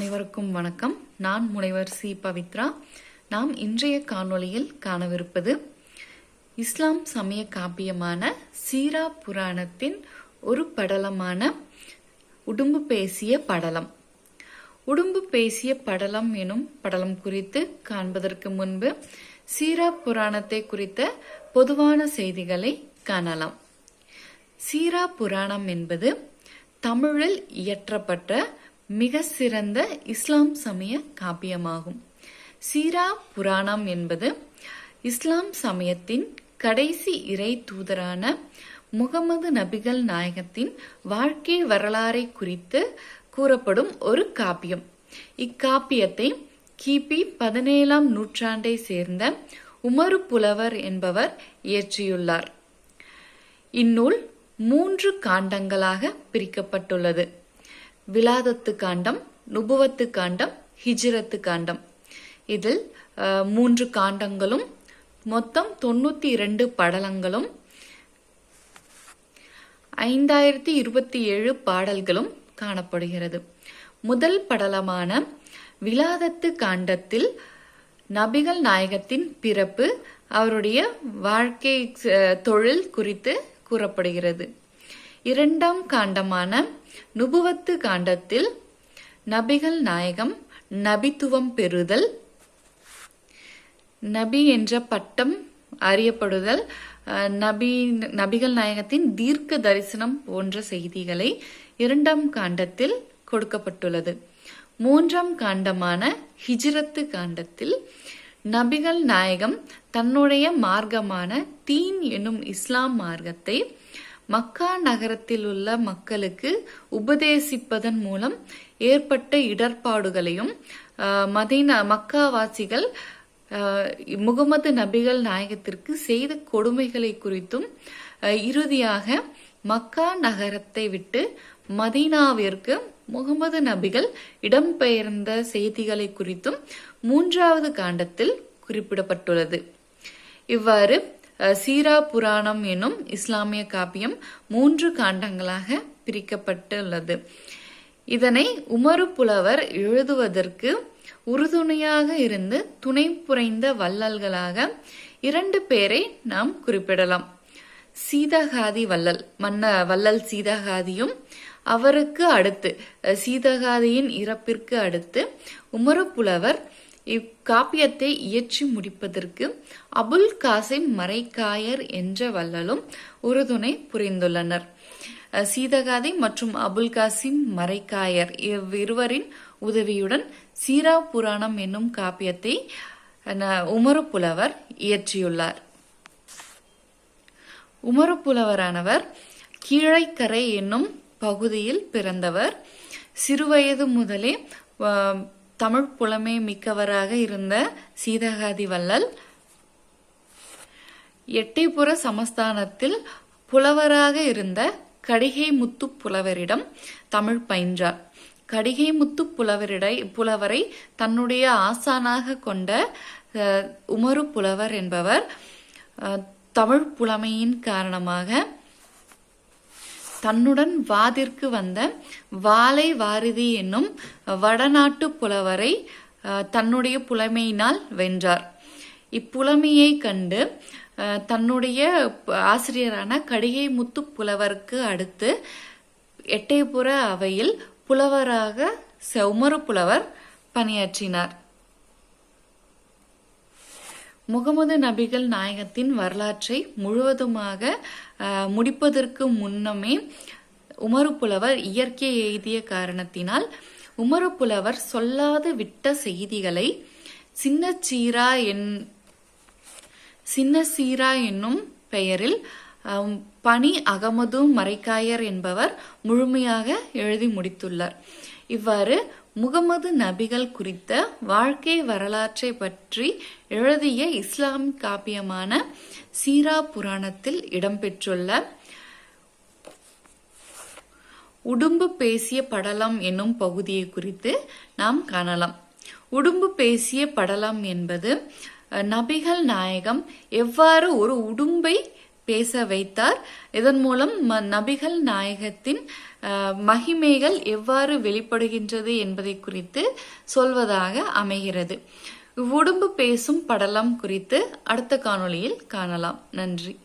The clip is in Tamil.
அனைவருக்கும் வணக்கம். நான் முனைவர் சி பவித்ரா. நாம் இன்றைய காணொளியில் காணவிருப்பது இஸ்லாம் சமய காப்பியமான சீரா புராணத்தின் ஒரு படலமான உடும்பு பேசிய படலம். உடும்பு பேசிய படலம் எனும் படலம் குறித்து காண்பதற்கு முன்பு சீரா புராணத்தை குறித்த பொதுவான செய்திகளை காணலாம். சீரா புராணம் என்பது தமிழில் இயற்றப்பட்ட மிக சிறந்த இஸ்லாம் சமய காப்பியமாகும். சீரா புராணம் என்பது இஸ்லாம் சமயத்தின் கடைசி இறை தூதரான முகமது நபிகள் நாயகத்தின் வாழ்க்கை வரலாறை குறித்து கூறப்படும் ஒரு காப்பியம். இக்காப்பியத்தை கிபி 17ஆம் நூற்றாண்டை சேர்ந்த உமரு புலவர் என்பவர் இயற்றியுள்ளார். இந்நூல் 3 காண்டங்களாக பிரிக்கப்பட்டுள்ளது. விலாதத்து காண்டம், நுபுவத்து காண்டம், ஹிஜ்ரத்து காண்டம். இதில் 3 காண்டங்களும் மொத்தம் 92 படலங்களும் 5027 பாடல்களும் காணப்படுகிறது. முதல் படலமான விலாதத்து காண்டத்தில் நபிகள் நாயகத்தின் பிறப்பு, அவருடைய வாழ்க்கை தொழில் குறித்து கூறப்படுகிறது. 2ஆம் காண்டமான நுபுவத்து காண்டத்தில் நபிகள் நாயகம் நபித்துவம் பெறுதல், நபி என்ற பட்டம் அறியப்படுதல், நபிகள் நாயகத்தின் தீர்க்க தரிசனம் போன்ற செய்திகளை 2ஆம் காண்டத்தில் கொடுக்கப்பட்டுள்ளது. 3ஆம் காண்டமான ஹிஜ்ரத்து காண்டத்தில் நபிகள் நாயகம் தன்னுடைய மார்க்கமான தீன் எனும் இஸ்லாம் மார்க்கத்தை மக்கா நகரத்தில் உள்ள மக்களுக்கு உபதேசிப்பதன் மூலம் ஏற்பட்ட இடர்பாடுகளையும் மக்காவாசிகள் முகமது நபிகள் நாயகத்திற்கு செய்த கொடுமைகளை குறித்தும், இறுதியாக மக்கா நகரத்தை விட்டு மதீனாவிற்கு முகமது நபிகள் இடம்பெயர்ந்த செய்திகளை குறித்தும் 3வது காண்டத்தில் குறிப்பிடப்பட்டுள்ளது. இவ்வாறு சீரா புராணம் எனும் இஸ்லாமிய காப்பியம் 3 காண்டங்களாக பிரிக்கப்பட்டுள்ளது. இதனை உமரு புலவர் எழுதுவதற்கு உறுதுணையாக இருந்து துணை புரிந்த வள்ளல்களாக 2 பேரை நாம் குறிப்பிடலாம். சீதகாதி வள்ளல், வள்ளல் சீதகாதியும், அவருக்கு அடுத்து சீதகாதியின் இறப்பிற்கு அடுத்து உமரு புலவர் இக்காப்பியத்தை இயற்றி முடிப்பதற்கு அபுல் காசிம் மரைக்காயர் என்ற வள்ளலும் உறுதுணை புரிந்துள்ளனர். சீதகாதி மற்றும் அபுல் காசிம் மரைக்காயர் இவ்விருவரின் உதவியுடன் சீரா புராணம் என்னும் காப்பியத்தை உமரு புலவர் இயற்றியுள்ளார். உமரு புலவரானவர் கீழைக்கரை என்னும் பகுதியில் பிறந்தவர். சிறுவயது முதலே தமிழ் புலமை மிக்கவராக இருந்த சீதகாதி வள்ளல் எட்டயபுர சமஸ்தானத்தில் புலவராக இருந்த கடிகை முத்து புலவரிடம் தமிழ் பயின்றார். கடிகை முத்து புலவரை தன்னுடைய ஆசானாக கொண்ட உமரு புலவர் என்பவர் தமிழ் புலமையின் காரணமாக தன்னுடன் வாதிற்கு வந்த வாலை வாரிதி என்னும் வடநாட்டு புலவரை தன்னுடைய புலமையினால் வென்றார். இப்புலமையை கண்டு தன்னுடைய ஆசிரியரான கடிகை முத்து புலவருக்கு அடுத்து எட்டயபுர அவையில் புலவராக உமரு புலவர் பணியாற்றினார். முகமது நபிகள் நாயகத்தின் வரலாற்றை முழுவதுமாக முடிப்பதற்கு முன்னமே உமரு புலவர் இயற்கை எழுதிய காரணத்தினால் உமரு புலவர் சொல்லாது விட்ட செய்திகளை சின்ன சீரா என்னும் பெயரில் பனி அகமது மரைக்காயர் என்பவர் முழுமையாக எழுதி முடித்துள்ளார். இவ்வாறு முகமது நபிகள் குறித்த வாழ்க்கை வரலாற்றை பற்றி எழுதிய இஸ்லாமிய காப்பியமான சீரா புராணத்தில் இடம்பெற்றுள்ள உடும்பு பேசிய படலம் என்னும் பகுதியை குறித்து நாம் காணலாம். உடும்பு பேசிய படலம் என்பது நபிகள் நாயகம் எவ்வாறு ஒரு உடும்பை பேச வைத்தார், இதன் மூலம் நபிகள் நாயகத்தின் மகிமைகள் எவ்வாறு வெளிப்படுகின்றது என்பதை குறித்து சொல்வதாக அமைகிறது. உடும்பு பேசும் படலம் குறித்து அடுத்த காணொளியில் காணலாம். நன்றி.